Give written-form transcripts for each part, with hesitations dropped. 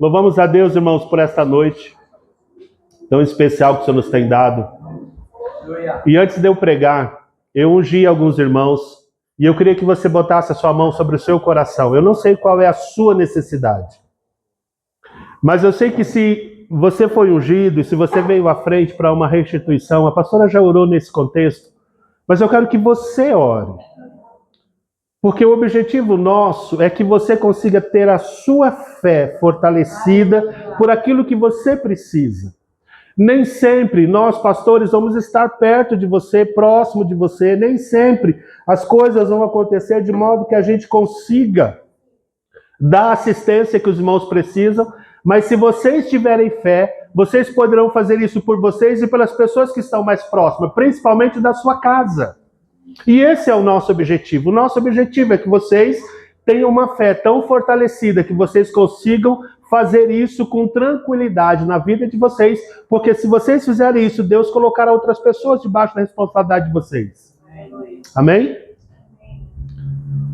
Louvamos a Deus, irmãos, por esta noite tão especial que o Senhor nos tem dado. E antes de eu pregar, eu ungi alguns irmãos e eu queria que você botasse a sua mão sobre o seu coração. Eu não sei qual é a sua necessidade, mas eu sei que se você foi ungido e se você veio à frente para uma restituição, a pastora já orou nesse contexto, mas eu quero que você ore. Porque o objetivo nosso é que você consiga ter a sua fé fortalecida por aquilo que você precisa. Nem sempre nós, pastores, vamos estar perto de você, próximo de você. Nem sempre as coisas vão acontecer de modo que a gente consiga dar a assistência que os irmãos precisam. Mas se vocês tiverem fé, vocês poderão fazer isso por vocês e pelas pessoas que estão mais próximas, principalmente da sua casa. E esse é o nosso objetivo. O nosso objetivo é que vocês tenham uma fé tão fortalecida que vocês consigam fazer isso com tranquilidade na vida de vocês, porque se vocês fizerem isso, Deus colocará outras pessoas debaixo da responsabilidade de vocês. Amém?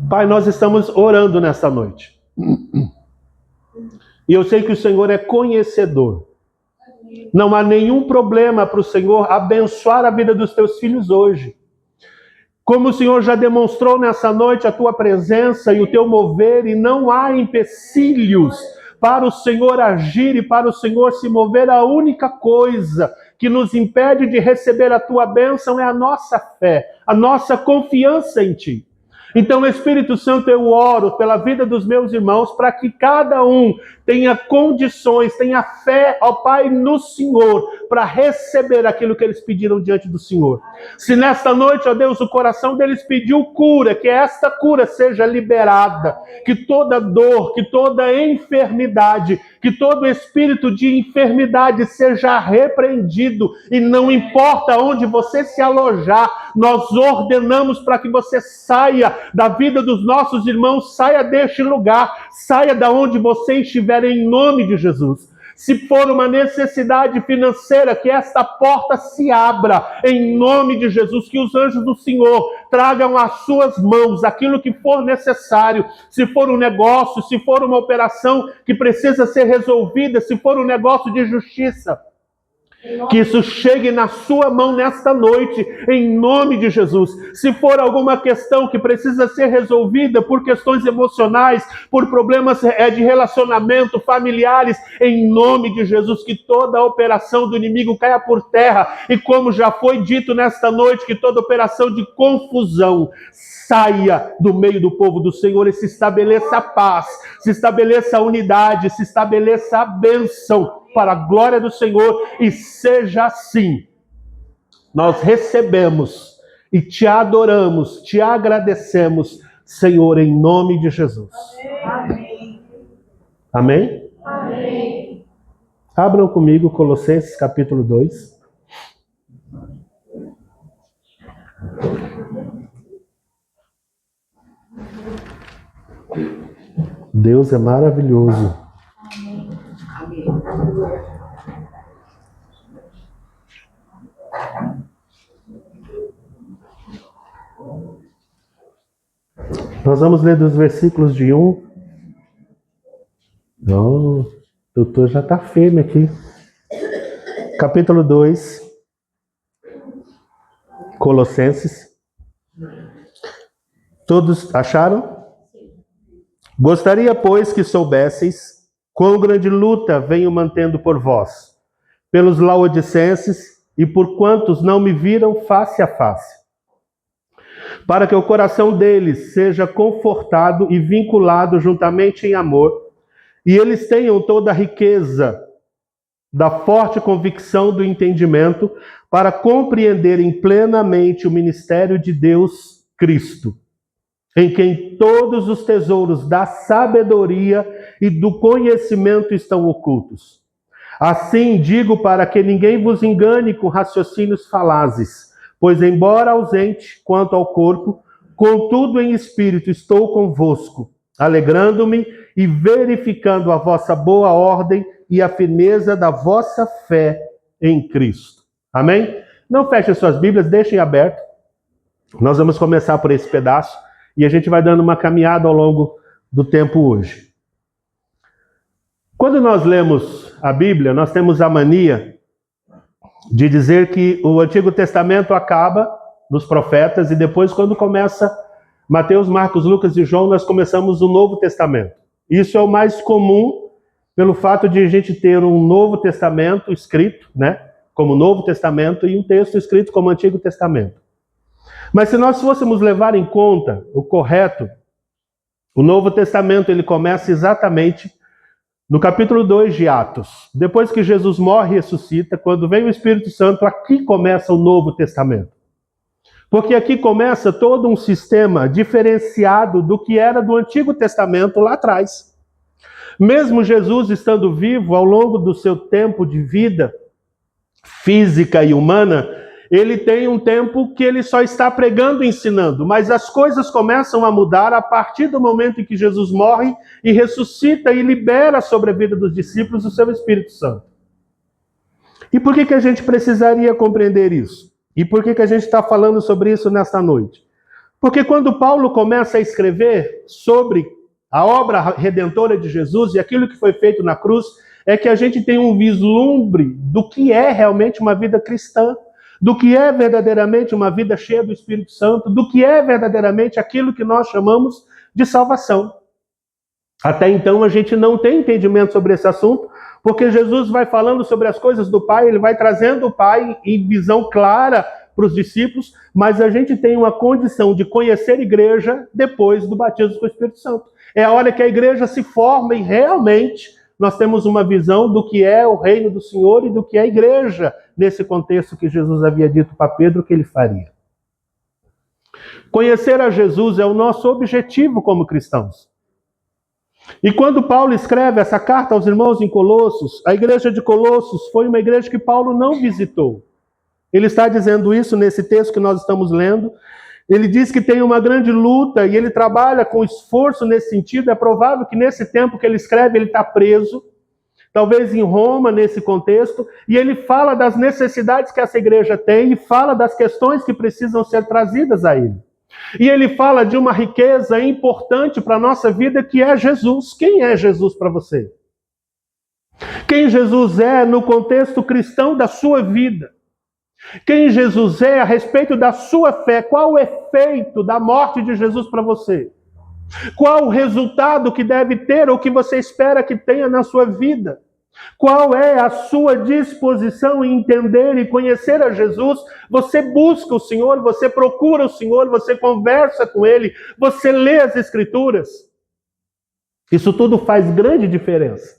Pai, nós estamos orando nesta noite. E eu sei que o Senhor é conhecedor. Não há nenhum problema para o Senhor abençoar a vida dos teus filhos hoje. Como o Senhor já demonstrou nessa noite a tua presença e o teu mover, e não há empecilhos para o Senhor agir e para o Senhor se mover. A única coisa que nos impede de receber a tua bênção é a nossa fé, a nossa confiança em ti. Então, Espírito Santo, eu oro pela vida dos meus irmãos para que cada um tenha condições, tenha fé, ó Pai, no Senhor, para receber aquilo que eles pediram diante do Senhor. Se nesta noite, ó Deus, o coração deles pediu cura, que esta cura seja liberada, que toda dor, que toda enfermidade, que todo espírito de enfermidade seja repreendido, e não importa onde você se alojar, nós ordenamos para que você saia da vida dos nossos irmãos, saia deste lugar, saia da onde você estiver, em nome de Jesus. Se for uma necessidade financeira, que esta porta se abra, em nome de Jesus, que os anjos do Senhor tragam às suas mãos aquilo que for necessário. Se for um negócio, se for uma operação que precisa ser resolvida, se for um negócio de justiça, que isso chegue na sua mão nesta noite, em nome de Jesus. Se for alguma questão que precisa ser resolvida por questões emocionais, por problemas de relacionamento, familiares, em nome de Jesus, que toda a operação do inimigo caia por terra. E como já foi dito nesta noite, que toda operação de confusão saia do meio do povo do Senhor e se estabeleça a paz, se estabeleça a unidade, se estabeleça a bênção para a glória do Senhor, e seja assim. Nós recebemos e te adoramos, te agradecemos, Senhor, em nome de Jesus. Amém. Amém? Amém. Abram comigo Colossenses capítulo 2. Deus é maravilhoso. Nós vamos ler dos versículos de 1. O doutor já está firme aqui. Capítulo 2, Colossenses. Todos acharam? Gostaria, pois, que soubesseis quão grande luta venho mantendo por vós, pelos laodicenses e por quantos não me viram face a face, para que o coração deles seja confortado e vinculado juntamente em amor, e eles tenham toda a riqueza da forte convicção do entendimento, para compreenderem plenamente o ministério de Deus Cristo, em quem todos os tesouros da sabedoria e do conhecimento estão ocultos. Assim digo, para que ninguém vos engane com raciocínios falazes, pois embora ausente quanto ao corpo, contudo em espírito estou convosco, alegrando-me e verificando a vossa boa ordem e a firmeza da vossa fé em Cristo. Amém? Não fechem suas Bíblias, deixem aberto. Nós vamos começar por esse pedaço e a gente vai dando uma caminhada ao longo do tempo hoje. Quando nós lemos a Bíblia, nós temos a mania de dizer que o Antigo Testamento acaba nos profetas e depois, quando começa Mateus, Marcos, Lucas e João, nós começamos o Novo Testamento. Isso é o mais comum pelo fato de a gente ter um Novo Testamento escrito, né, como Novo Testamento, e um texto escrito como Antigo Testamento. Mas se nós fôssemos levar em conta o correto, o Novo Testamento ele começa exatamente no capítulo 2 de Atos. Depois que Jesus morre e ressuscita, quando vem o Espírito Santo, aqui começa o Novo Testamento. Porque aqui começa todo um sistema diferenciado do que era do Antigo Testamento lá atrás. Mesmo Jesus estando vivo ao longo do seu tempo de vida física e humana, ele tem um tempo que ele só está pregando e ensinando, mas as coisas começam a mudar a partir do momento em que Jesus morre e ressuscita e libera sobre a vida dos discípulos o seu Espírito Santo. E por que a gente precisaria compreender isso? E por que a gente está falando sobre isso nesta noite? Porque quando Paulo começa a escrever sobre a obra redentora de Jesus e aquilo que foi feito na cruz, é que a gente tem um vislumbre do que é realmente uma vida cristã, do que é verdadeiramente uma vida cheia do Espírito Santo, do que é verdadeiramente aquilo que nós chamamos de salvação. Até então a gente não tem entendimento sobre esse assunto, porque Jesus vai falando sobre as coisas do Pai, ele vai trazendo o Pai em visão clara para os discípulos, mas a gente tem uma condição de conhecer a igreja depois do batismo com o Espírito Santo. É a hora que a igreja se forma e realmente nós temos uma visão do que é o reino do Senhor e do que é a igreja, nesse contexto que Jesus havia dito para Pedro que ele faria. Conhecer a Jesus é o nosso objetivo como cristãos. E quando Paulo escreve essa carta aos irmãos em Colossos, a igreja de Colossos foi uma igreja que Paulo não visitou. Ele está dizendo isso nesse texto que nós estamos lendo. Ele diz que tem uma grande luta e ele trabalha com esforço nesse sentido. É provável que nesse tempo que ele escreve, ele está preso, talvez em Roma, nesse contexto, e ele fala das necessidades que essa igreja tem e fala das questões que precisam ser trazidas a ele. E ele fala de uma riqueza importante para a nossa vida, que é Jesus. Quem é Jesus para você? Quem Jesus é no contexto cristão da sua vida? Quem Jesus é a respeito da sua fé? Qual o efeito da morte de Jesus para você? Qual o resultado que deve ter ou que você espera que tenha na sua vida? Qual é a sua disposição em entender e conhecer a Jesus? Você busca o Senhor, você procura o Senhor, você conversa com Ele, você lê as Escrituras. Isso tudo faz grande diferença.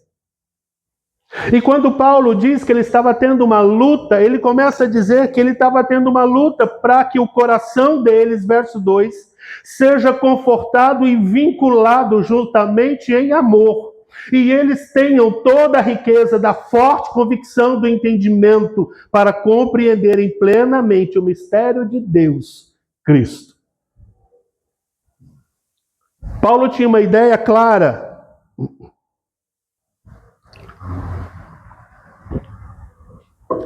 E quando Paulo diz que ele estava tendo uma luta, ele começa a dizer que ele estava tendo uma luta para que o coração deles, verso 2, seja confortado e vinculado juntamente em amor. E eles tenham toda a riqueza da forte convicção do entendimento para compreenderem plenamente o mistério de Deus, Cristo. Paulo tinha uma ideia clara.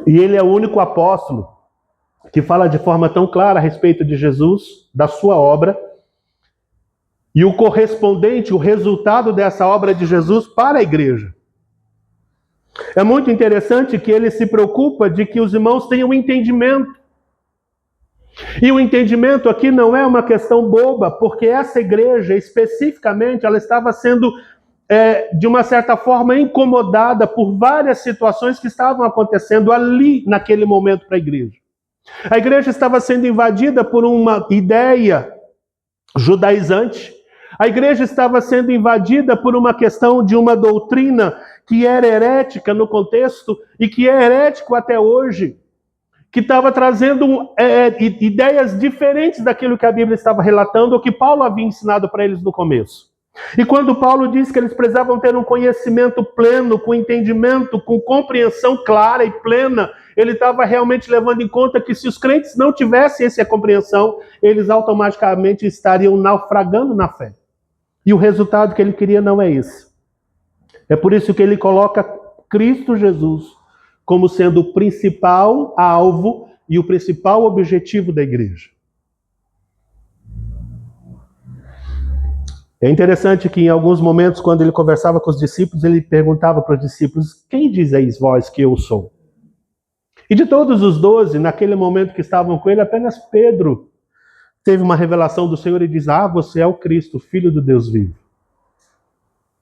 E ele é o único apóstolo que fala de forma tão clara a respeito de Jesus, da sua obra, e o correspondente, o resultado dessa obra de Jesus para a igreja. É muito interessante que ele se preocupa de que os irmãos tenham entendimento. E o entendimento aqui não é uma questão boba, porque essa igreja, especificamente, ela estava sendo, de uma certa forma, incomodada por várias situações que estavam acontecendo ali, naquele momento, para a igreja. A igreja estava sendo invadida por uma ideia judaizante. A igreja estava sendo invadida por uma questão de uma doutrina que era herética no contexto e que é herético até hoje, que estava trazendo ideias diferentes daquilo que a Bíblia estava relatando ou que Paulo havia ensinado para eles no começo. E quando Paulo diz que eles precisavam ter um conhecimento pleno, com entendimento, com compreensão clara e plena, ele estava realmente levando em conta que se os crentes não tivessem essa compreensão, eles automaticamente estariam naufragando na fé. E o resultado que ele queria não é esse. É por isso que ele coloca Cristo Jesus como sendo o principal alvo e o principal objetivo da igreja. É interessante que em alguns momentos, quando ele conversava com os discípulos, ele perguntava para os discípulos: quem dizeis vós que eu sou? E de todos os 12, naquele momento que estavam com ele, apenas Pedro teve uma revelação do Senhor e diz: ah, você é o Cristo, Filho do Deus vivo.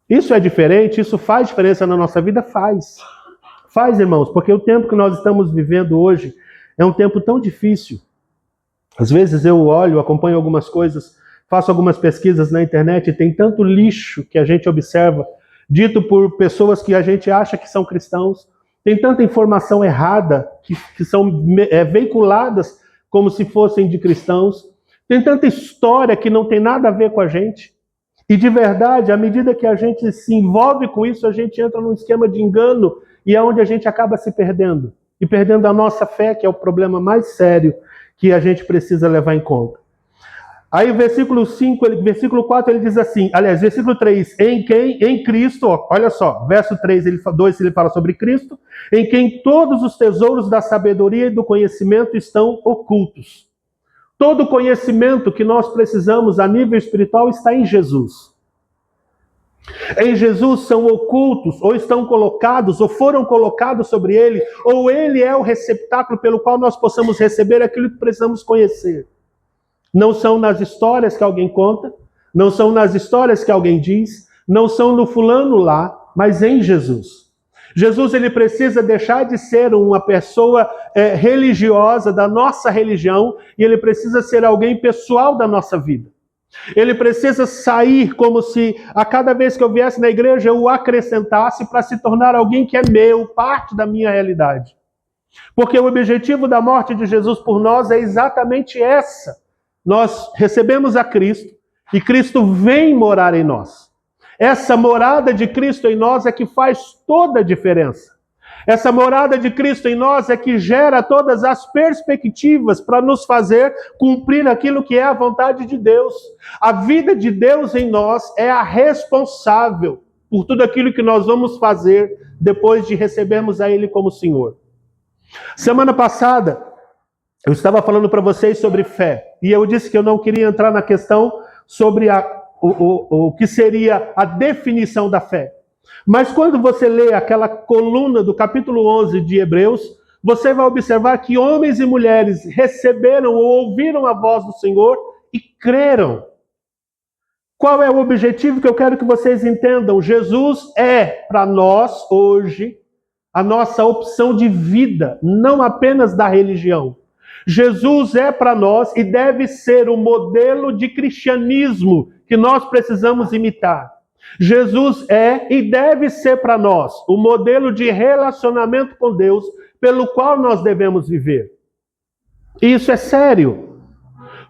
Isso é diferente? Isso faz diferença na nossa vida? Faz. Faz, irmãos, porque o tempo que nós estamos vivendo hoje é um tempo tão difícil. Às vezes eu olho, acompanho algumas coisas, faço algumas pesquisas na internet e tem tanto lixo que a gente observa, dito por pessoas que a gente acha que são cristãos. Tem tanta informação errada que são veiculadas como se fossem de cristãos. Tem tanta história que não tem nada a ver com a gente. E de verdade, à medida que a gente se envolve com isso, a gente entra num esquema de engano e é onde a gente acaba se perdendo. E perdendo a nossa fé, que é o problema mais sério que a gente precisa levar em conta. Aí versículo 4 ele diz assim, aliás, versículo 3, em Cristo, olha só, verso 2 ele fala sobre Cristo, em quem todos os tesouros da sabedoria e do conhecimento estão ocultos. Todo o conhecimento que nós precisamos a nível espiritual está em Jesus. Em Jesus são ocultos, ou estão colocados, ou foram colocados sobre ele, ou ele é o receptáculo pelo qual nós possamos receber aquilo que precisamos conhecer. Não são nas histórias que alguém conta, não são nas histórias que alguém diz, não são no fulano lá, mas em Jesus. Jesus ele precisa deixar de ser uma pessoa religiosa da nossa religião e ele precisa ser alguém pessoal da nossa vida. Ele precisa sair como se a cada vez que eu viesse na igreja eu o acrescentasse para se tornar alguém que é meu, parte da minha realidade. Porque o objetivo da morte de Jesus por nós é exatamente essa. Nós recebemos a Cristo e Cristo vem morar em nós. Essa morada de Cristo em nós é que faz toda a diferença. Essa morada de Cristo em nós é que gera todas as perspectivas para nos fazer cumprir aquilo que é a vontade de Deus. A vida de Deus em nós é a responsável por tudo aquilo que nós vamos fazer depois de recebermos a Ele como Senhor. Semana passada, eu estava falando para vocês sobre fé, e eu disse que eu não queria entrar na questão sobre o que seria a definição da fé. Mas quando você lê aquela coluna do capítulo 11 de Hebreus, você vai observar que homens e mulheres receberam ou ouviram a voz do Senhor e creram. Qual é o objetivo que eu quero que vocês entendam? Jesus é, para nós, hoje, a nossa opção de vida, não apenas da religião. Jesus é para nós e deve ser o modelo de cristianismo que nós precisamos imitar. Jesus é e deve ser para nós o modelo de relacionamento com Deus pelo qual nós devemos viver. E isso é sério,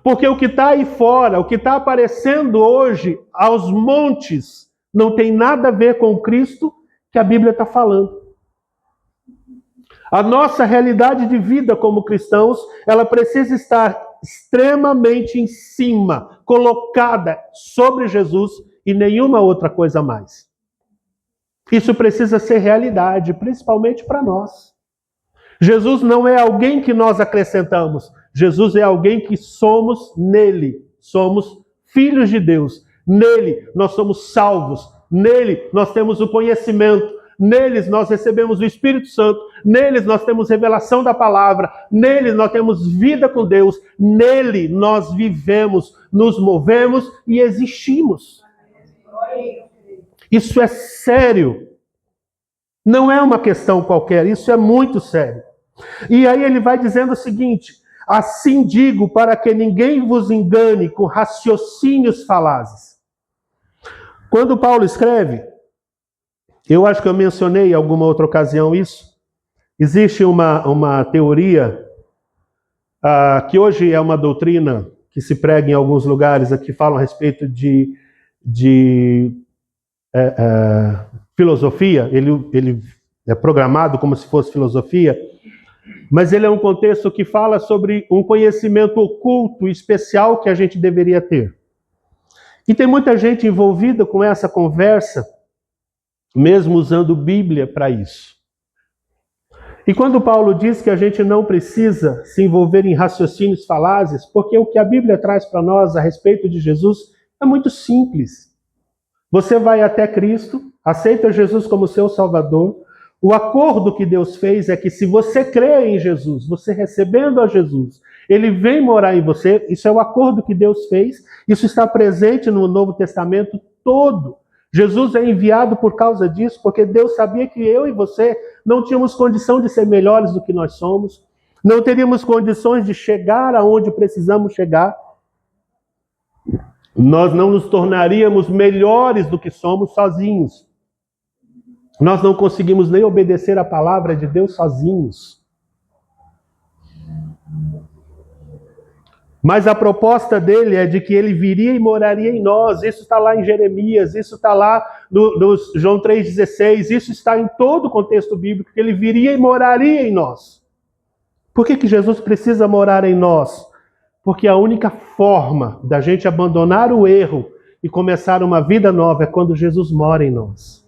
porque o que está aí fora, o que está aparecendo hoje aos montes, não tem nada a ver com o Cristo que a Bíblia está falando. A nossa realidade de vida como cristãos, ela precisa estar extremamente em cima, colocada sobre Jesus e nenhuma outra coisa mais. Isso precisa ser realidade, principalmente para nós. Jesus não é alguém que nós acrescentamos. Jesus é alguém que somos nele. Somos filhos de Deus. Nele nós somos salvos. Nele nós temos o conhecimento. Neles nós recebemos o Espírito Santo, neles nós temos revelação da palavra, neles nós temos vida com Deus, nele nós vivemos, nos movemos e existimos. Isso é sério. Não é uma questão qualquer, isso é muito sério. E aí ele vai dizendo o seguinte: assim digo para que ninguém vos engane com raciocínios falazes. Quando Paulo escreve, eu acho que eu mencionei em alguma outra ocasião isso. Existe uma teoria que hoje é uma doutrina que se prega em alguns lugares aqui, falam a respeito de filosofia. Ele é programado como se fosse filosofia, mas ele é um contexto que fala sobre um conhecimento oculto especial que a gente deveria ter. E tem muita gente envolvida com essa conversa, mesmo usando Bíblia para isso. E quando Paulo diz que a gente não precisa se envolver em raciocínios falazes, porque o que a Bíblia traz para nós a respeito de Jesus é muito simples. Você vai até Cristo, aceita Jesus como seu Salvador. O acordo que Deus fez é que se você crê em Jesus, você recebendo a Jesus, Ele vem morar em você. Isso é o acordo que Deus fez. Isso está presente no Novo Testamento todo. Jesus é enviado por causa disso, porque Deus sabia que eu e você não tínhamos condição de ser melhores do que nós somos. Não teríamos condições de chegar aonde precisamos chegar. Nós não nos tornaríamos melhores do que somos sozinhos. Nós não conseguimos nem obedecer a palavra de Deus sozinhos. Mas a proposta dele é de que ele viria e moraria em nós. Isso está lá em Jeremias, isso está lá no João 3,16, isso está em todo o contexto bíblico, que ele viria e moraria em nós. Por que Jesus precisa morar em nós? Porque a única forma da gente abandonar o erro e começar uma vida nova é quando Jesus mora em nós.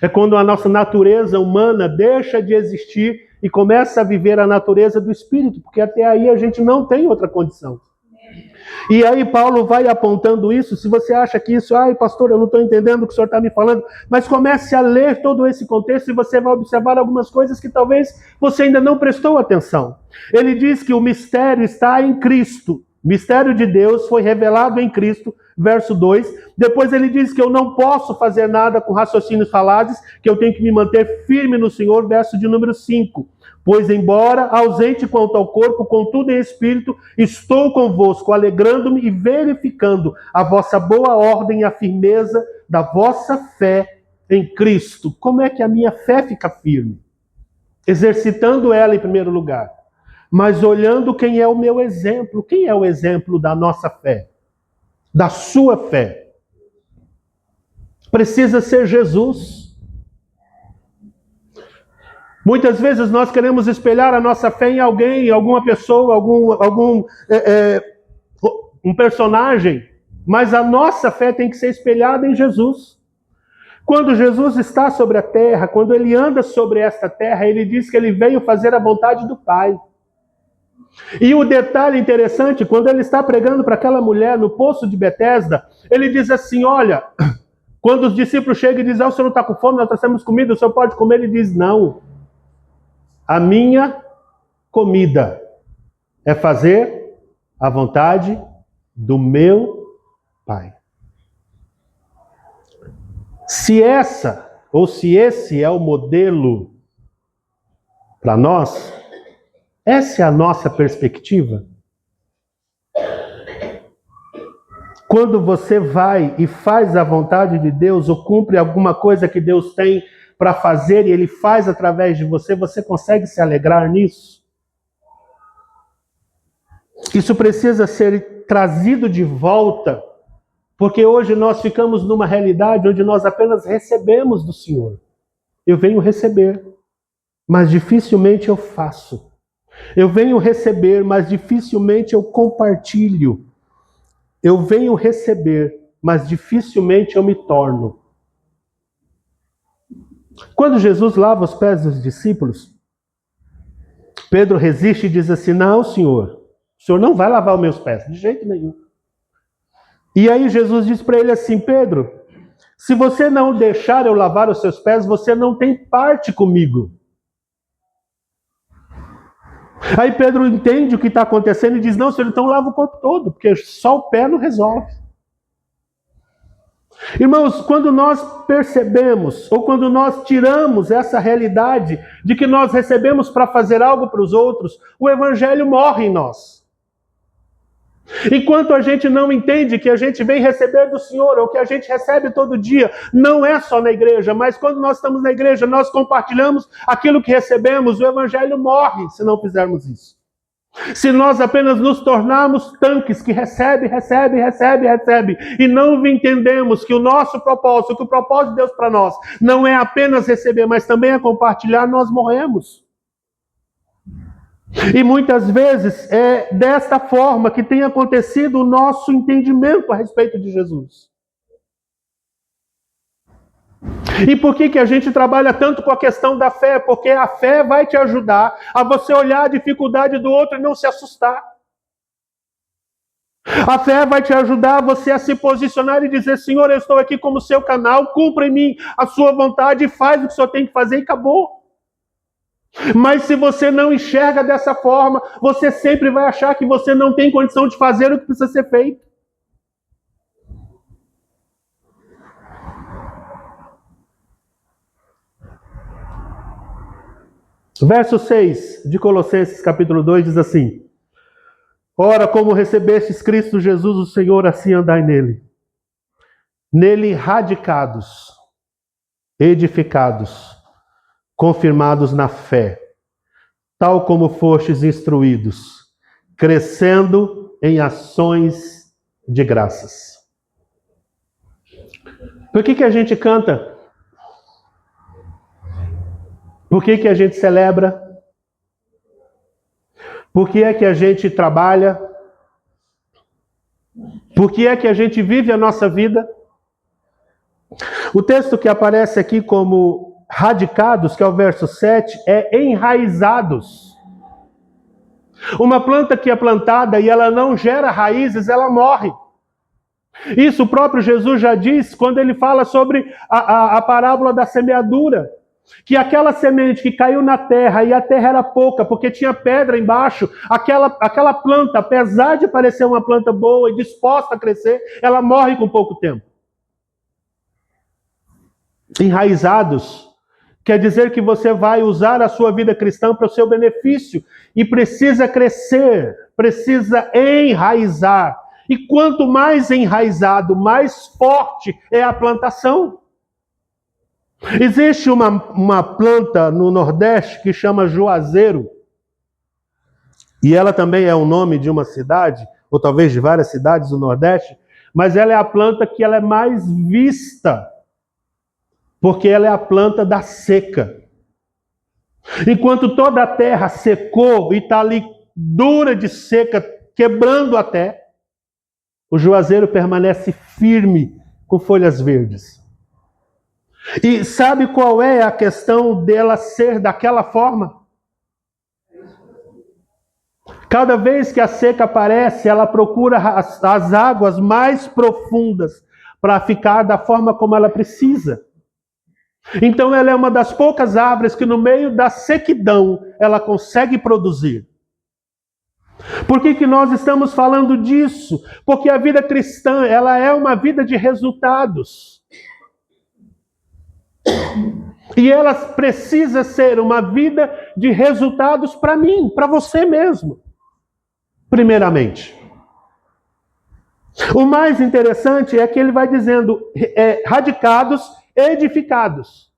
É quando a nossa natureza humana deixa de existir e começa a viver a natureza do Espírito, porque até aí a gente não tem outra condição. E aí Paulo vai apontando isso. Se você acha que isso, pastor, eu não estou entendendo o que o senhor está me falando, mas comece a ler todo esse contexto e você vai observar algumas coisas que talvez você ainda não prestou atenção. Ele diz que o mistério está em Cristo. O mistério de Deus foi revelado em Cristo, verso 2. Depois ele diz que eu não posso fazer nada com raciocínios falazes, que eu tenho que me manter firme no Senhor, verso de número 5. Pois embora ausente quanto ao corpo, contudo em espírito, estou convosco, alegrando-me e verificando a vossa boa ordem e a firmeza da vossa fé em Cristo. Como é que a minha fé fica firme? Exercitando ela em primeiro lugar, mas olhando quem é o meu exemplo. Quem é o exemplo da nossa fé? Da sua fé? Precisa ser Jesus. Muitas vezes nós queremos espelhar a nossa fé em alguém, em alguma pessoa, um personagem, mas a nossa fé tem que ser espelhada em Jesus. Quando Jesus está sobre a terra, quando ele anda sobre esta terra, ele diz que ele veio fazer a vontade do Pai. E o detalhe interessante, quando ele está pregando para aquela mulher no poço de Betesda, ele diz assim, olha, quando os discípulos chegam e dizem, o senhor não está com fome, nós trouxemos comida, o senhor pode comer? Ele diz, não. A minha comida é fazer a vontade do meu Pai. Se esse é o modelo para nós, essa é a nossa perspectiva. Quando você vai e faz a vontade de Deus, ou cumpre alguma coisa que Deus tem para fazer e Ele faz através de você, você consegue se alegrar nisso? Isso precisa ser trazido de volta, porque hoje nós ficamos numa realidade onde nós apenas recebemos do Senhor. Eu venho receber, mas dificilmente eu faço. Eu venho receber, mas dificilmente eu compartilho. Eu venho receber, mas dificilmente eu me torno. Quando Jesus lava os pés dos discípulos, Pedro resiste e diz assim, não, Senhor, o Senhor não vai lavar os meus pés, de jeito nenhum. E aí Jesus diz para ele assim, Pedro, se você não deixar eu lavar os seus pés, você não tem parte comigo. Aí Pedro entende o que está acontecendo e diz, não, Senhor, então lava o corpo todo, porque só o pé não resolve. Irmãos, quando nós percebemos, ou quando nós tiramos essa realidade de que nós recebemos para fazer algo para os outros, o evangelho morre em nós. Enquanto a gente não entende que a gente vem receber do Senhor, ou que a gente recebe todo dia, não é só na igreja, mas quando nós estamos na igreja, nós compartilhamos aquilo que recebemos, o evangelho morre se não fizermos isso. Se nós apenas nos tornarmos tanques que recebe, e não entendemos que o nosso propósito, que o propósito de Deus para nós, não é apenas receber, mas também é compartilhar, nós morremos. E muitas vezes é desta forma que tem acontecido o nosso entendimento a respeito de Jesus. E por que a gente trabalha tanto com a questão da fé? Porque a fé vai te ajudar a você olhar a dificuldade do outro e não se assustar. A fé vai te ajudar você a se posicionar e dizer: Senhor, eu estou aqui como seu canal, cumpra em mim a sua vontade, faz o que o Senhor tem que fazer e acabou. Mas se você não enxerga dessa forma, você sempre vai achar que você não tem condição de fazer o que precisa ser feito. Verso 6 de Colossenses capítulo 2 diz assim: Ora, como recebestes Cristo Jesus, o Senhor, assim andai nele. Nele radicados, edificados, confirmados na fé, tal como fostes instruídos, crescendo em ações de graças. Por que a gente canta? Por que a gente celebra? Por que é que a gente trabalha? Por que é que a gente vive a nossa vida? O texto que aparece aqui como radicados, que é o verso 7, é enraizados. Uma planta que é plantada e ela não gera raízes, ela morre. Isso o próprio Jesus já diz quando ele fala sobre a parábola da semeadura. Que aquela semente que caiu na terra, e a terra era pouca, porque tinha pedra embaixo, aquela planta, apesar de parecer uma planta boa e disposta a crescer, ela morre com pouco tempo. Enraizados quer dizer que você vai usar a sua vida cristã para o seu benefício, e precisa crescer, precisa enraizar. E quanto mais enraizado, mais forte é a plantação. Existe uma planta no Nordeste que chama juazeiro, e ela também é o nome de uma cidade, ou talvez de várias cidades do Nordeste, mas ela é a planta que ela é mais vista, porque ela é a planta da seca. Enquanto toda a terra secou e está ali dura de seca, quebrando até, o juazeiro permanece firme com folhas verdes. E sabe qual é a questão dela ser daquela forma? Cada vez que a seca aparece, ela procura as águas mais profundas para ficar da forma como ela precisa. Então ela é uma das poucas árvores que no meio da sequidão ela consegue produzir. Por que nós estamos falando disso? Porque a vida cristã, ela é uma vida de resultados. E ela precisa ser uma vida de resultados para mim, para você mesmo. Primeiramente. O mais interessante é que ele vai dizendo radicados, edificados.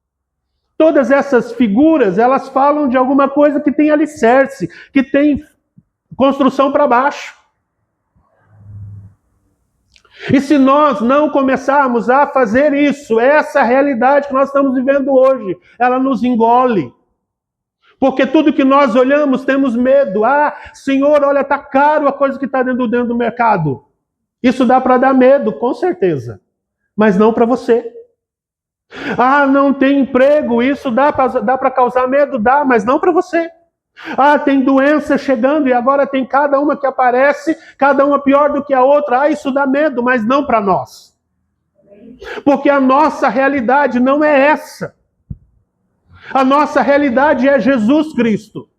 Todas essas figuras, elas falam de alguma coisa que tem alicerce, que tem construção para baixo. E se nós não começarmos a fazer isso, essa realidade que nós estamos vivendo hoje, ela nos engole. Porque tudo que nós olhamos, temos medo. Ah, Senhor, olha, está caro a coisa que está dentro do mercado. Isso dá para dar medo, com certeza. Mas não para você. Ah, não tem emprego, isso dá para causar medo? Dá, mas não para você. Ah, tem doença chegando e agora tem cada uma que aparece, cada uma pior do que a outra. Ah, isso dá medo, mas não para nós. Porque a nossa realidade não é essa. A nossa realidade é Jesus Cristo.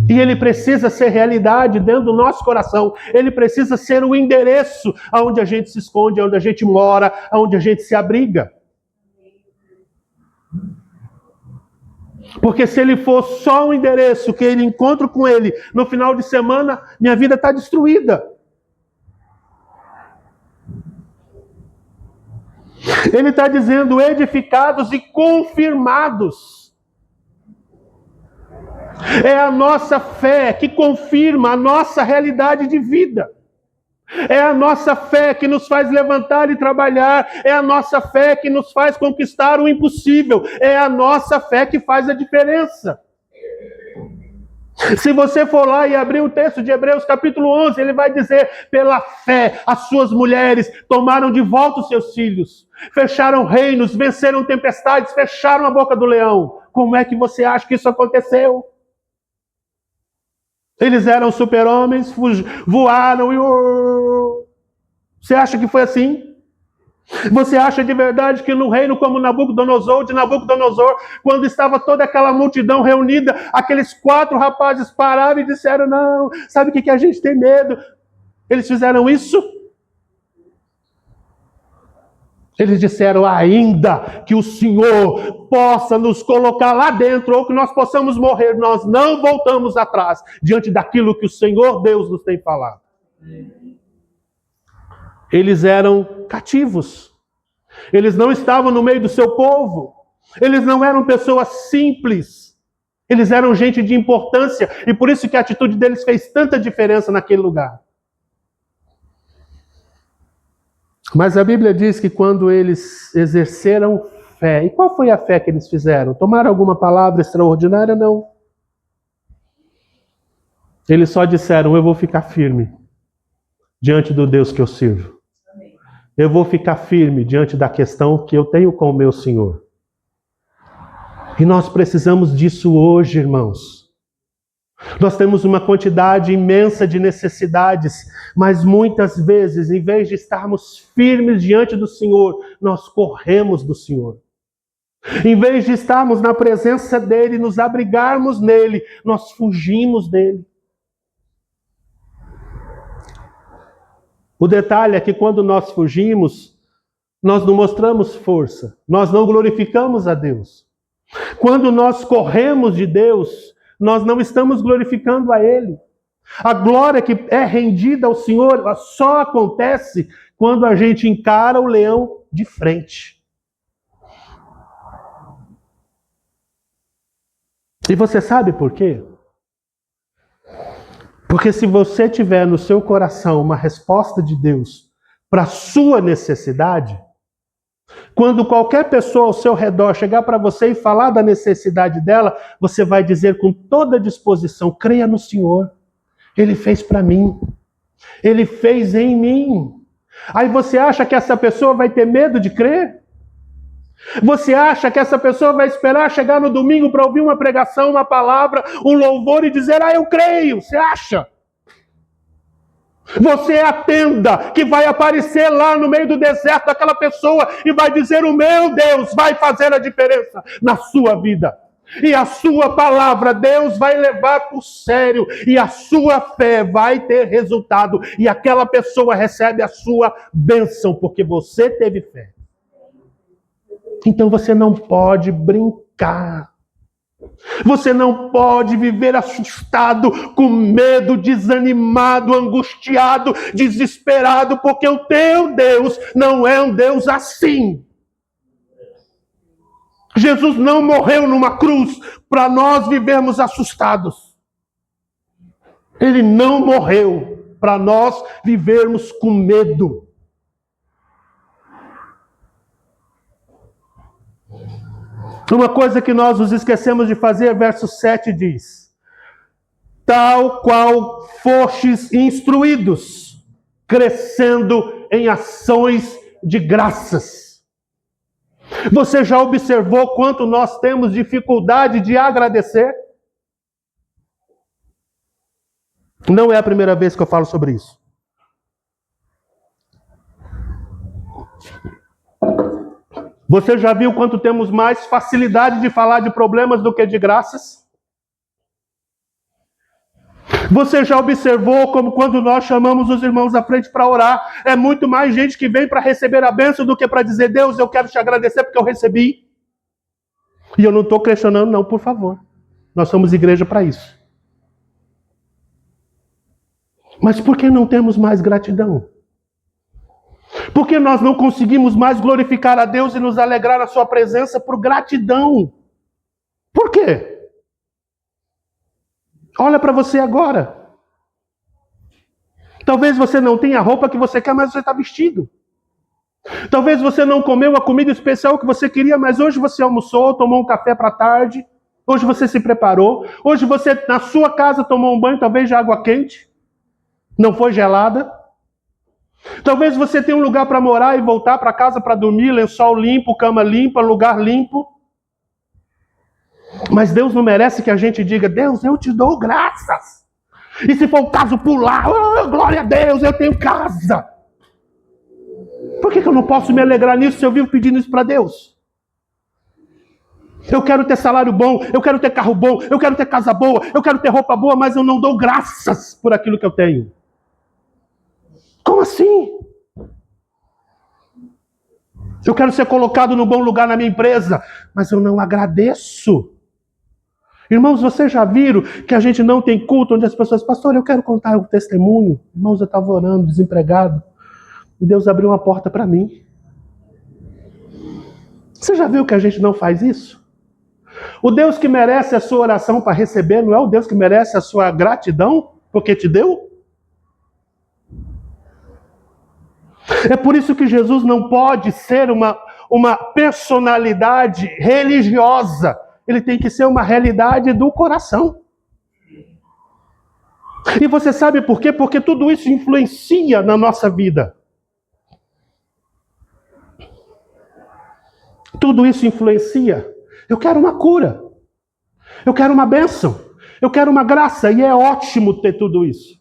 E ele precisa ser realidade dentro do nosso coração. Ele precisa ser o endereço aonde a gente se esconde, aonde a gente mora, aonde a gente se abriga. Porque se ele for só um endereço que ele encontra com ele no final de semana, minha vida está destruída. Ele está dizendo edificados e confirmados. É a nossa fé que confirma a nossa realidade de vida. É a nossa fé que nos faz levantar e trabalhar. É a nossa fé que nos faz conquistar o impossível. É a nossa fé que faz a diferença. Se você for lá e abrir o texto de Hebreus capítulo 11, ele vai dizer: pela fé as suas mulheres tomaram de volta os seus filhos, fecharam reinos, venceram tempestades, fecharam a boca do leão. Como é que você acha que isso aconteceu? Eles eram super-homens, voaram e... Você acha que foi assim? Você acha de verdade que no reino como de Nabucodonosor, quando estava toda aquela multidão reunida, aqueles 4 rapazes pararam e disseram, não, sabe o que a gente tem medo? Eles fizeram isso? Eles disseram, ainda que o Senhor possa nos colocar lá dentro, ou que nós possamos morrer, nós não voltamos atrás, diante daquilo que o Senhor Deus nos tem falado. Eles eram cativos. Eles não estavam no meio do seu povo. Eles não eram pessoas simples. Eles eram gente de importância. E por isso que a atitude deles fez tanta diferença naquele lugar. Mas a Bíblia diz que quando eles exerceram fé, e qual foi a fé que eles fizeram? Tomaram alguma palavra extraordinária? Não. Eles só disseram, eu vou ficar firme diante do Deus que eu sirvo. Eu vou ficar firme diante da questão que eu tenho com o meu Senhor. E nós precisamos disso hoje, irmãos. Nós temos uma quantidade imensa de necessidades, mas muitas vezes, em vez de estarmos firmes diante do Senhor, nós corremos do Senhor. Em vez de estarmos na presença dEle, nos abrigarmos nele, nós fugimos dele. O detalhe é que quando nós fugimos, nós não mostramos força, nós não glorificamos a Deus. Quando nós corremos de Deus, nós não estamos glorificando a Ele. A glória que é rendida ao Senhor só acontece quando a gente encara o leão de frente. E você sabe por quê? Porque se você tiver no seu coração uma resposta de Deus para a sua necessidade, quando qualquer pessoa ao seu redor chegar para você e falar da necessidade dela, você vai dizer com toda disposição, creia no Senhor. Ele fez para mim. Ele fez em mim. Aí você acha que essa pessoa vai ter medo de crer? Você acha que essa pessoa vai esperar chegar no domingo para ouvir uma pregação, uma palavra, um louvor e dizer, eu creio? Você acha? Você é a tenda que vai aparecer lá no meio do deserto daquela pessoa e vai dizer, o meu Deus vai fazer a diferença na sua vida. E a sua palavra Deus vai levar por sério e a sua fé vai ter resultado e aquela pessoa recebe a sua bênção porque você teve fé. Então você não pode brincar. Você não pode viver assustado, com medo, desanimado, angustiado, desesperado, porque o teu Deus não é um Deus assim. Jesus não morreu numa cruz para nós vivermos assustados. Ele não morreu para nós vivermos com medo. Uma coisa que nós nos esquecemos de fazer, verso 7 diz, tal qual fostes instruídos, crescendo em ações de graças. Você já observou quanto nós temos dificuldade de agradecer? Não é a primeira vez que eu falo sobre isso. Você já viu quanto temos mais facilidade de falar de problemas do que de graças? Você já observou como quando nós chamamos os irmãos à frente para orar, é muito mais gente que vem para receber a bênção do que para dizer, Deus, eu quero te agradecer porque eu recebi. E eu não estou questionando não, por favor. Nós somos igreja para isso. Mas por que não temos mais gratidão? Por que nós não conseguimos mais glorificar a Deus e nos alegrar na sua presença por gratidão? Por quê? Olha para você agora. Talvez você não tenha a roupa que você quer, mas você está vestido. Talvez você não comeu a comida especial que você queria, mas hoje você almoçou, tomou um café para tarde. Hoje você se preparou. Hoje você, na sua casa, tomou um banho, talvez de água quente. Não foi gelada. Talvez você tenha um lugar para morar e voltar para casa para dormir, lençol limpo, cama limpa, lugar limpo. Mas Deus não merece que a gente diga, Deus, eu te dou graças. E se for o caso, pular. Oh, glória a Deus, eu tenho casa. Por que eu não posso me alegrar nisso se eu vivo pedindo isso para Deus? Eu quero ter salário bom, eu quero ter carro bom, eu quero ter casa boa, eu quero ter roupa boa, mas eu não dou graças por aquilo que eu tenho. Como assim? Eu quero ser colocado no bom lugar na minha empresa, mas eu não agradeço. Irmãos, vocês já viram que a gente não tem culto onde as pessoas, pastor, eu quero contar o testemunho. Irmãos, eu estava orando, desempregado, e Deus abriu uma porta para mim. Você já viu que a gente não faz isso? O Deus que merece a sua oração para receber não é o Deus que merece a sua gratidão porque te deu? É por isso que Jesus não pode ser uma personalidade religiosa. Ele tem que ser uma realidade do coração. E você sabe por quê? Porque tudo isso influencia na nossa vida. Tudo isso influencia. Eu quero uma cura. Eu quero uma bênção. Eu quero uma graça. E é ótimo ter tudo isso.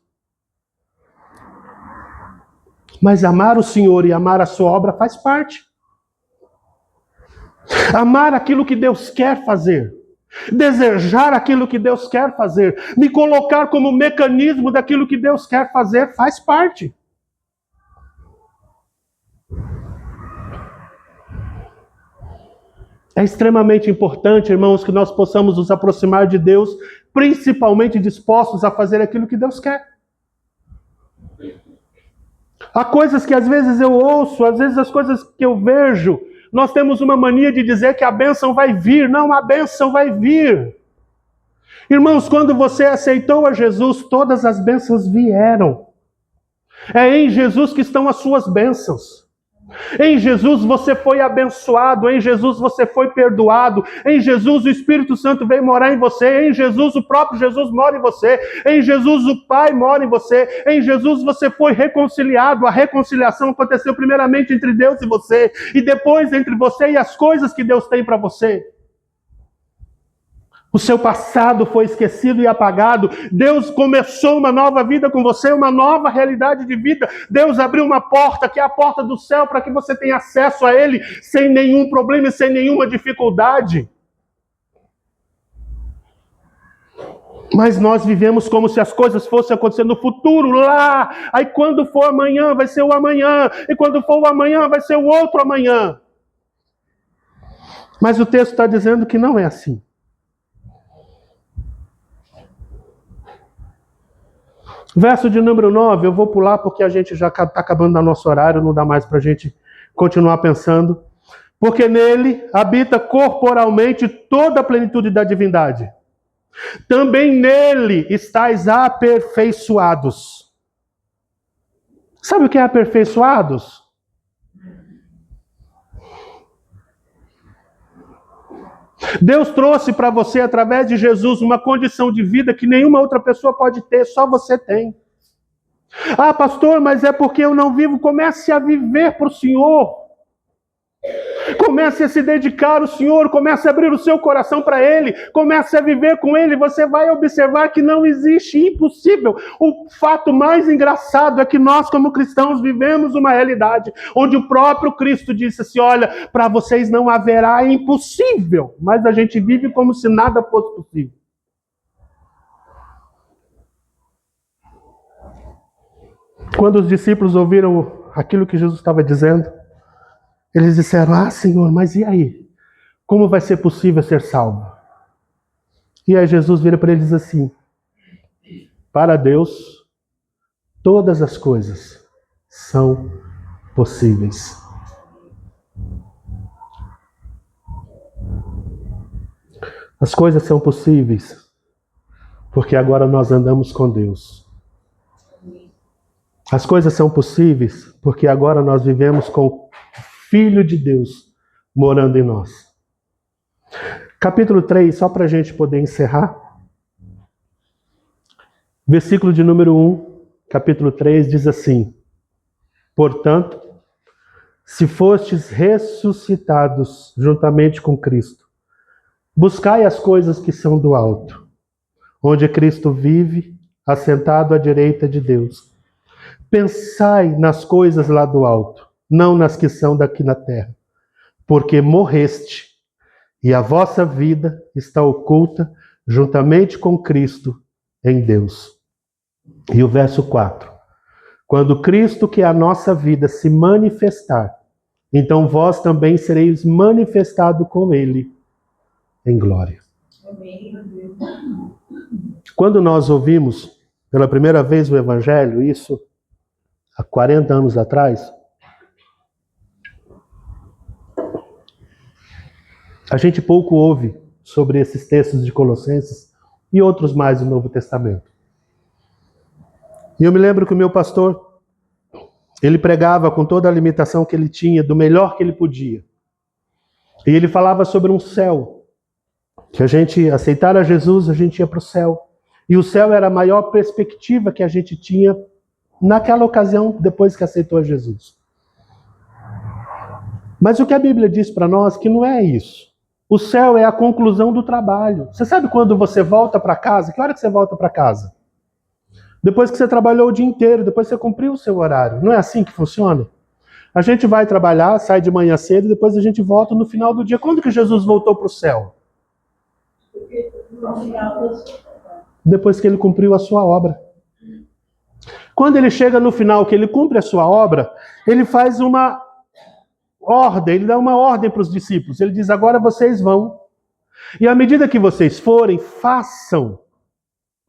Mas amar o Senhor e amar a sua obra faz parte. Amar aquilo que Deus quer fazer. Desejar aquilo que Deus quer fazer. Me colocar como mecanismo daquilo que Deus quer fazer faz parte. É extremamente importante, irmãos, que nós possamos nos aproximar de Deus, principalmente dispostos a fazer aquilo que Deus quer. Há coisas que às vezes eu ouço, às vezes as coisas que eu vejo, nós temos uma mania de dizer que a bênção vai vir. Não, a bênção vai vir. Irmãos, quando você aceitou a Jesus, todas as bênçãos vieram. É em Jesus que estão as suas bênçãos. Em Jesus você foi abençoado, em Jesus você foi perdoado, em Jesus o Espírito Santo veio morar em você, em Jesus o próprio Jesus mora em você, em Jesus o Pai mora em você, em Jesus você foi reconciliado. A reconciliação aconteceu primeiramente entre Deus e você, e depois entre você e as coisas que Deus tem para você. O seu passado foi esquecido e apagado. Deus começou uma nova vida com você, uma nova realidade de vida. Deus abriu uma porta, que é a porta do céu, para que você tenha acesso a Ele sem nenhum problema e sem nenhuma dificuldade. Mas nós vivemos como se as coisas fossem acontecer no futuro, lá. Aí quando for amanhã, vai ser o amanhã. E quando for o amanhã, vai ser o outro amanhã. Mas o texto está dizendo que não é assim. Verso de número 9, eu vou pular porque a gente já está acabando o nosso horário, não dá mais para a gente continuar pensando. Porque nele habita corporalmente toda a plenitude da divindade. Também nele estáis aperfeiçoados. Sabe o que é aperfeiçoados? Deus trouxe para você, através de Jesus, uma condição de vida que nenhuma outra pessoa pode ter, só você tem. Ah, pastor, mas é porque eu não vivo. Comece a viver para o Senhor. Comece a se dedicar ao Senhor, comece a abrir o seu coração para Ele, comece a viver com Ele. Você vai observar que não existe impossível. O fato mais engraçado é que nós, como cristãos, vivemos uma realidade onde o próprio Cristo disse assim: olha, para vocês não haverá impossível, mas a gente vive como se nada fosse possível. Quando os discípulos ouviram aquilo que Jesus estava dizendo, eles disseram: ah, Senhor, mas e aí? Como vai ser possível ser salvo? E aí Jesus vira para eles e diz assim: para Deus, todas as coisas são possíveis. As coisas são possíveis porque agora nós andamos com Deus. As coisas são possíveis porque agora nós vivemos com o Filho de Deus morando em nós. Capítulo 3, só para a gente poder encerrar. Versículo de número 1, capítulo 3, diz assim: portanto, se fostes ressuscitados juntamente com Cristo, buscai as coisas que são do alto, onde Cristo vive, assentado à direita de Deus. Pensai nas coisas lá do alto, não nas que são daqui na terra, porque morreste, e a vossa vida está oculta juntamente com Cristo em Deus. E o verso 4. Quando Cristo, que é a nossa vida, se manifestar, então vós também sereis manifestado com Ele em glória. Quando nós ouvimos pela primeira vez o Evangelho, isso há 40 anos atrás, a gente pouco ouve sobre esses textos de Colossenses e outros mais do Novo Testamento. E eu me lembro que o meu pastor, ele pregava com toda a limitação que ele tinha, do melhor que ele podia. E ele falava sobre um céu, que a gente aceitar a Jesus, a gente ia para o céu. E o céu era a maior perspectiva que a gente tinha naquela ocasião, depois que aceitou a Jesus. Mas o que a Bíblia diz para nós que não é isso. O céu é a conclusão do trabalho. Você sabe quando você volta para casa? Que hora que você volta para casa? Depois que você trabalhou o dia inteiro, depois você cumpriu o seu horário. Não é assim que funciona? A gente vai trabalhar, sai de manhã cedo, depois a gente volta no final do dia. Quando que Jesus voltou para o céu? Depois que ele cumpriu a sua obra. Quando ele chega no final, que ele cumpre a sua obra, ele faz uma ordem, ele dá uma ordem para os discípulos. Ele diz, agora vocês vão. E à medida que vocês forem, façam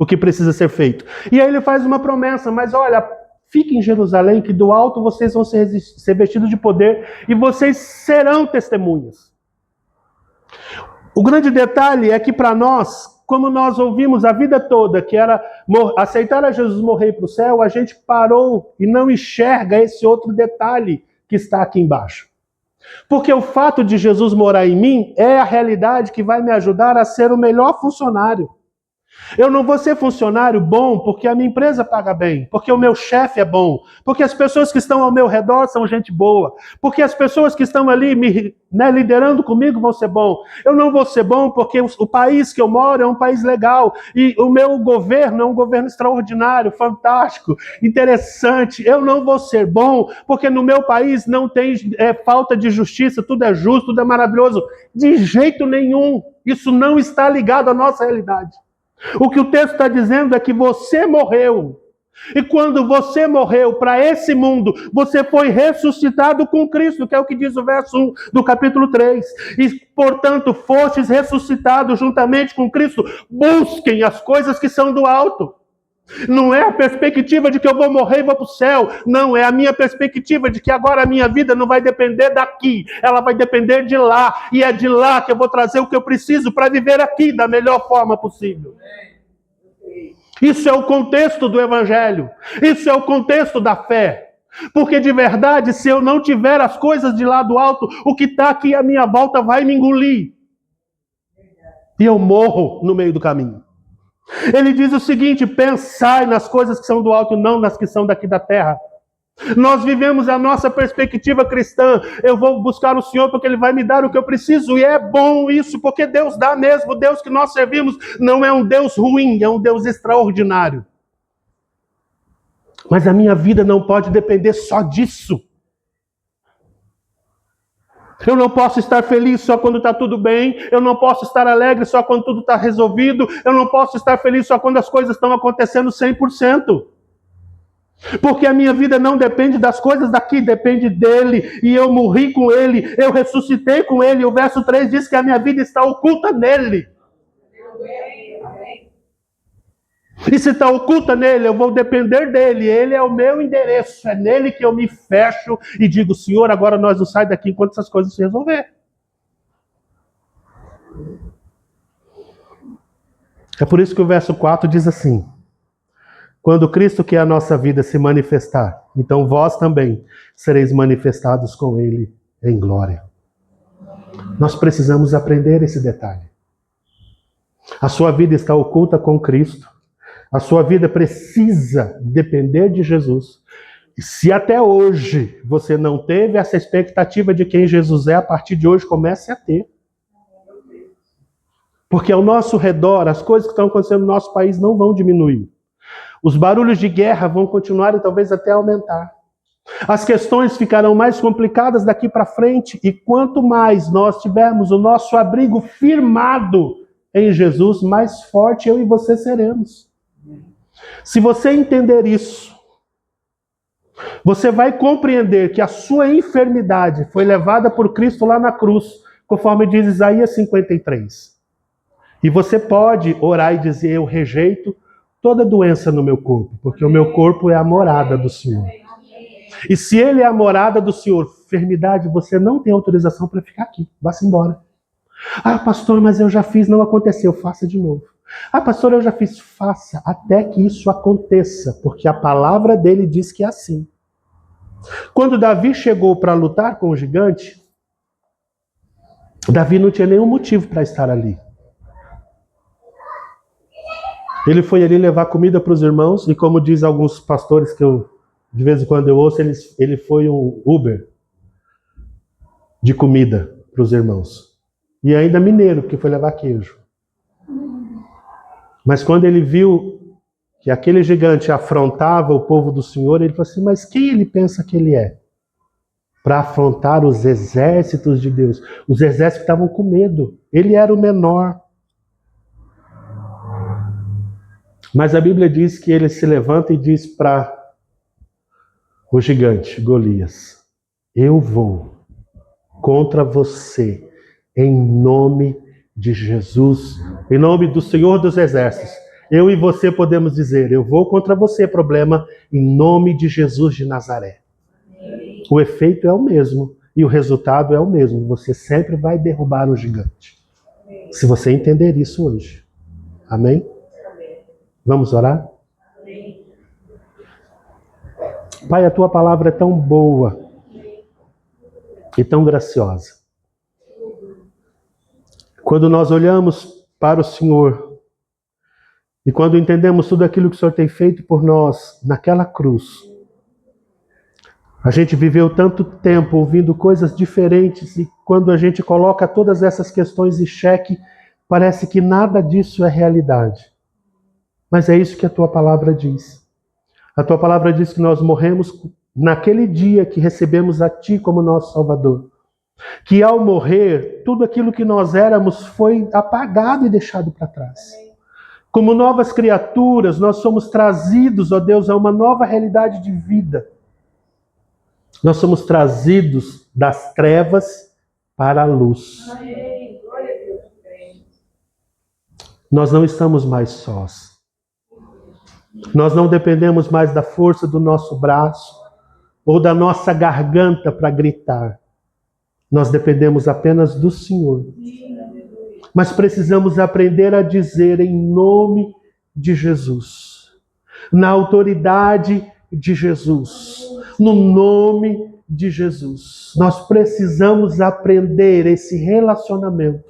o que precisa ser feito. E aí ele faz uma promessa, mas olha, fiquem em Jerusalém, que do alto vocês vão ser vestidos de poder e vocês serão testemunhas. O grande detalhe é que para nós, como nós ouvimos a vida toda, que era aceitar a Jesus morrer para o céu, a gente parou e não enxerga esse outro detalhe que está aqui embaixo. Porque o fato de Jesus morar em mim é a realidade que vai me ajudar a ser o melhor funcionário. Eu não vou ser funcionário bom porque a minha empresa paga bem, porque o meu chefe é bom, porque as pessoas que estão ao meu redor são gente boa, porque as pessoas que estão ali liderando comigo vão ser bom. Eu não vou ser bom porque o país que eu moro é um país legal e o meu governo é um governo extraordinário, fantástico, interessante. Eu não vou ser bom porque no meu país não tem falta de justiça, tudo é justo, tudo é maravilhoso. De jeito nenhum. Isso não está ligado à nossa realidade. O que o texto está dizendo é que você morreu. E quando você morreu para esse mundo, você foi ressuscitado com Cristo, que é o que diz o verso 1 do capítulo 3. E, portanto, fostes ressuscitados juntamente com Cristo. Busquem as coisas que são do alto. Não é a perspectiva de que eu vou morrer e vou para o céu. Não, é a minha perspectiva de que agora a minha vida não vai depender daqui. Ela vai depender de lá. E é de lá que eu vou trazer o que eu preciso para viver aqui da melhor forma possível. Isso é o contexto do Evangelho. Isso é o contexto da fé. Porque de verdade, se eu não tiver as coisas de lá do alto, o que está aqui à minha volta vai me engolir. E eu morro no meio do caminho. Ele diz o seguinte, pensai nas coisas que são do alto, não nas que são daqui da terra. Nós vivemos a nossa perspectiva cristã. Eu vou buscar o Senhor porque Ele vai me dar o que eu preciso. E é bom isso, porque Deus dá mesmo. O Deus que nós servimos não é um Deus ruim, é um Deus extraordinário. Mas a minha vida não pode depender só disso. Eu não posso estar feliz só quando está tudo bem. Eu não posso estar alegre só quando tudo está resolvido. Eu não posso estar feliz só quando as coisas estão acontecendo 100%. Porque a minha vida não depende das coisas daqui, depende dele. E eu morri com ele, eu ressuscitei com ele. O verso 3 diz que a minha vida está oculta nele. E se está oculta nele, eu vou depender dele. Ele é o meu endereço. É nele que eu me fecho e digo, Senhor, agora nós não saímos daqui enquanto essas coisas se resolver. É por isso que o verso 4 diz assim, quando Cristo, que é a nossa vida, se manifestar, então vós também sereis manifestados com ele em glória. Nós precisamos aprender esse detalhe. A sua vida está oculta com Cristo. A sua vida precisa depender de Jesus. E se até hoje você não teve essa expectativa de quem Jesus é, a partir de hoje comece a ter. Porque ao nosso redor, as coisas que estão acontecendo no nosso país não vão diminuir. Os barulhos de guerra vão continuar e talvez até aumentar. As questões ficarão mais complicadas daqui para frente, e quanto mais nós tivermos o nosso abrigo firmado em Jesus, mais forte eu e você seremos. Se você entender isso, você vai compreender que a sua enfermidade foi levada por Cristo lá na cruz, conforme diz Isaías 53. E você pode orar e dizer: eu rejeito toda doença no meu corpo, porque o meu corpo é a morada do Senhor. E se ele é a morada do Senhor, enfermidade, você não tem autorização para ficar aqui. Vá-se embora. Ah, pastor, mas eu já fiz, não aconteceu. Faça de novo. Ah, pastor, eu já fiz. Faça até que isso aconteça, porque a palavra dele diz que é assim. Quando Davi chegou para lutar com o gigante, Davi não tinha nenhum motivo para estar ali. Ele foi ali levar comida para os irmãos, e como diz alguns pastores que de vez em quando eu ouço, ele foi um Uber de comida para os irmãos. E ainda mineiro, porque foi levar queijo. Mas quando ele viu que aquele gigante afrontava o povo do Senhor, ele falou assim: mas quem ele pensa que ele é? Para afrontar os exércitos de Deus. Os exércitos estavam com medo. Ele era o menor. Mas a Bíblia diz que ele se levanta e diz para o gigante Golias: eu vou contra você em nome de Jesus, em nome do Senhor dos Exércitos. Eu e você podemos dizer: eu vou contra você, problema, em nome de Jesus de Nazaré. O efeito é o mesmo e o resultado é o mesmo. Você sempre vai derrubar o gigante. Se você entender isso hoje. Amém? Vamos orar? Pai, a tua palavra é tão boa e tão graciosa. Quando nós olhamos para o Senhor e quando entendemos tudo aquilo que o Senhor tem feito por nós naquela cruz, a gente viveu tanto tempo ouvindo coisas diferentes, e quando a gente coloca todas essas questões em xeque, parece que nada disso é realidade. Mas é isso que a tua palavra diz. A tua palavra diz que nós morremos naquele dia que recebemos a ti como nosso Salvador. Que ao morrer, tudo aquilo que nós éramos foi apagado e deixado para trás. Como novas criaturas, nós somos trazidos, ó Deus, a uma nova realidade de vida. Nós somos trazidos das trevas para a luz. Nós não estamos mais sós. Nós não dependemos mais da força do nosso braço ou da nossa garganta para gritar. Nós dependemos apenas do Senhor. Mas precisamos aprender a dizer em nome de Jesus, na autoridade de Jesus, no nome de Jesus. Nós precisamos aprender esse relacionamento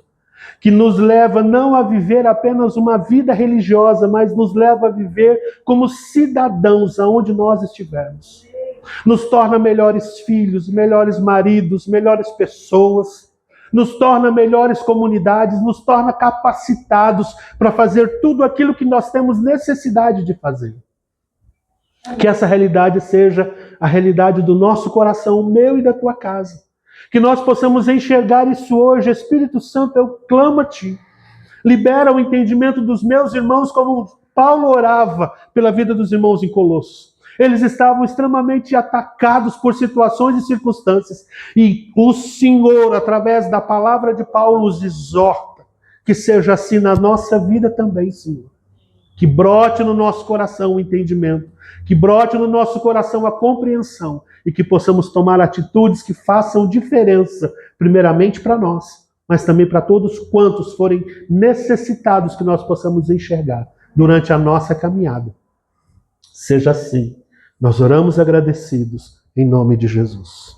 que nos leva não a viver apenas uma vida religiosa, mas nos leva a viver como cidadãos aonde nós estivermos. Nos torna melhores filhos, melhores maridos, melhores pessoas, nos torna melhores comunidades, nos torna capacitados para fazer tudo aquilo que nós temos necessidade de fazer. Que essa realidade seja a realidade do nosso coração, o meu e da tua casa. Que nós possamos enxergar isso hoje. Espírito Santo, eu clamo a ti. Libera o entendimento dos meus irmãos, como Paulo orava pela vida dos irmãos em Colossos. Eles estavam extremamente atacados por situações e circunstâncias. E o Senhor, através da palavra de Paulo, os exorta. Que seja assim na nossa vida também, Senhor. Que brote no nosso coração o entendimento. Que brote no nosso coração a compreensão. E que possamos tomar atitudes que façam diferença, primeiramente para nós, mas também para todos quantos forem necessitados, que nós possamos enxergar durante a nossa caminhada. Seja assim. Nós oramos agradecidos em nome de Jesus.